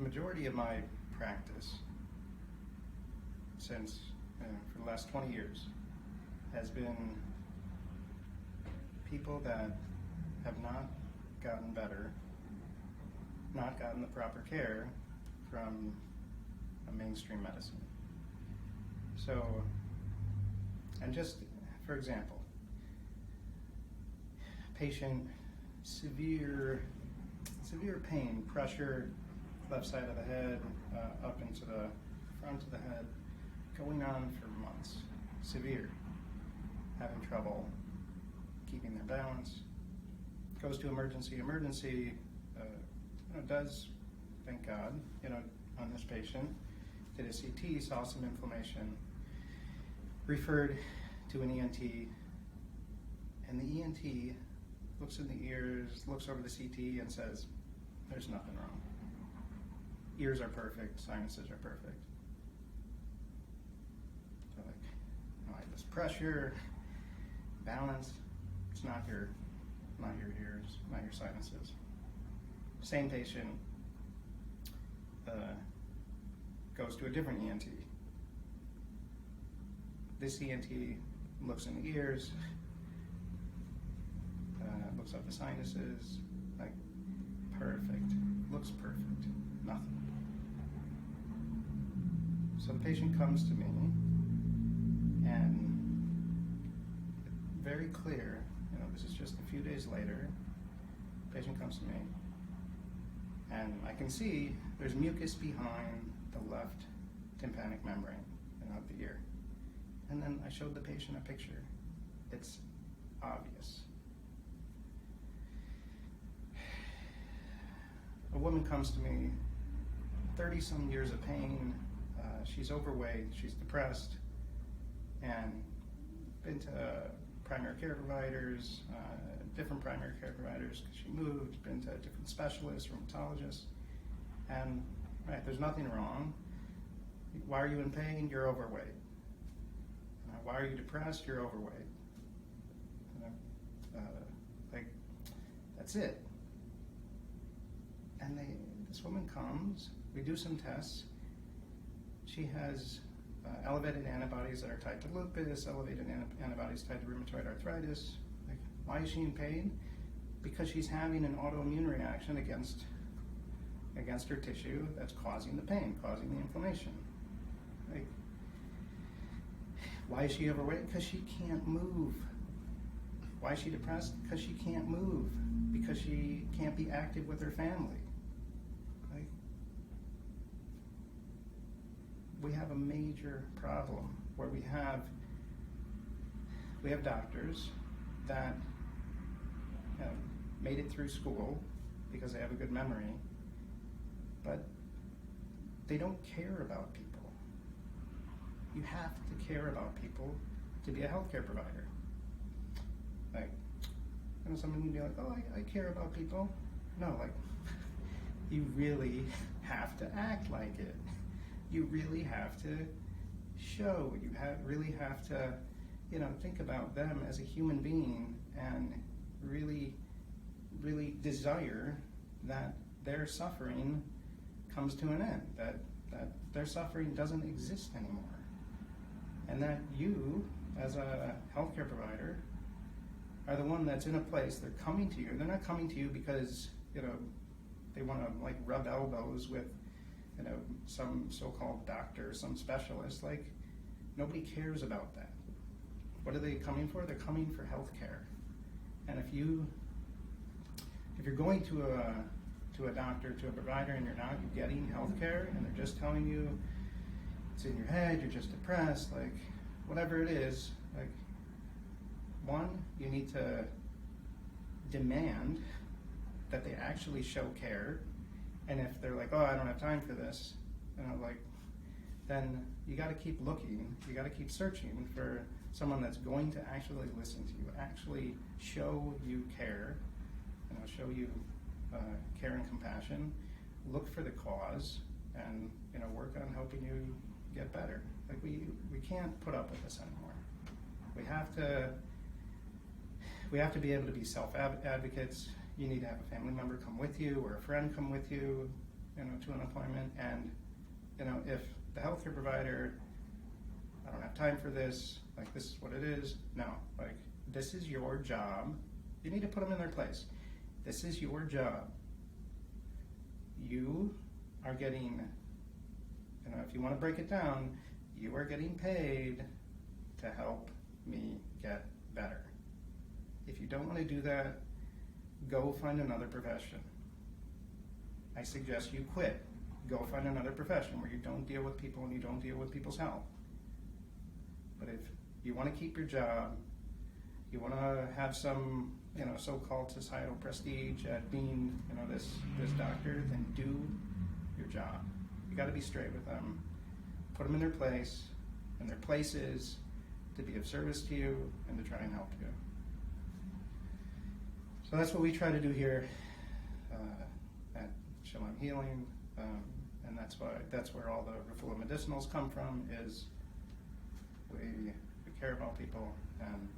majority of my practice since for the last 20 years has been people that have not gotten better, not gotten the proper care from a mainstream medicine. So, and just for example, patient, severe pain, pressure, left side of the head, up into the front of the head, going on for months, severe, having trouble keeping their balance, goes to emergency, does, thank God, on this patient, did a CT, saw some inflammation, referred to an ENT, and the ENT looks in the ears, looks over the CT and says, there's nothing wrong. Ears are perfect, sinuses are perfect. So like, this pressure, balance, it's not your ears, not your sinuses. Same patient goes to a different ENT. This ENT looks in the ears, looks up the sinuses, like perfect, looks perfect, nothing. So the patient comes to me and very clear, this is just a few days later, patient comes to me and I can see there's mucus behind the left tympanic membrane of the ear. And then I showed the patient a picture. It's obvious. A woman comes to me, 30-some years of pain, she's overweight, she's depressed, and been to primary care providers, different primary care providers because she moved, been to different specialists, rheumatologists, and there's nothing wrong. Why are you in pain? You're overweight. Why are you depressed? You're overweight. That's it. And this woman comes, we do some tests. She has elevated antibodies that are tied to lupus, elevated antibodies tied to rheumatoid arthritis. Why is she in pain? Because she's having an autoimmune reaction against her tissue that's causing the pain, causing the inflammation. Why is she overweight? Because she can't move. Why is she depressed? Because she can't move. Because she can't be active with her family. We have a major problem where we have doctors that made it through school because they have a good memory, but they don't care about people. You have to care about people to be a healthcare provider. Someone can be like, oh, I care about people. No, you really have to act like it. You really have to show. You really have to, think about them as a human being and really, really desire that their suffering comes to an end, that their suffering doesn't exist anymore. And that you, as a healthcare provider, are the one that's in a place, they're coming to you. They're not coming to you because, they want to rub elbows with some so-called doctor, some specialist. Nobody cares about that. What are they coming for? They're coming for health care. And if you're going to a doctor, to a provider, and you're not getting health care, and they're just telling you it's in your head, you're just depressed, whatever it is, one, you need to demand that they actually show care. And if they're like, oh, I don't have time for this, then you got to keep looking. You got to keep searching for someone that's going to actually listen to you, actually show you care, show you care and compassion. Look for the cause, and work on helping you get better. We can't put up with this anymore. We have to be able to be self-advocates. You need to have a family member come with you or a friend come with you. to an appointment, and if the healthcare provider, I don't have time for this, like this is what it is. No, like this is your job. You need to put them in their place. This is your job. You are getting, if you want to break it down, you are getting paid to help me get better. If you don't want to do that, go find another profession. I suggest you quit. Go find another profession where you don't deal with people and you don't deal with people's health. But if you want to keep your job, you want to have some, so-called societal prestige at being, this doctor, then do your job. You got to be straight with them. Put them in their place, and their place is to be of service to you and to try and help you. So that's what we try to do here at Shalom Healing, and that's where all the refuah medicinals come from. Is we care about people, and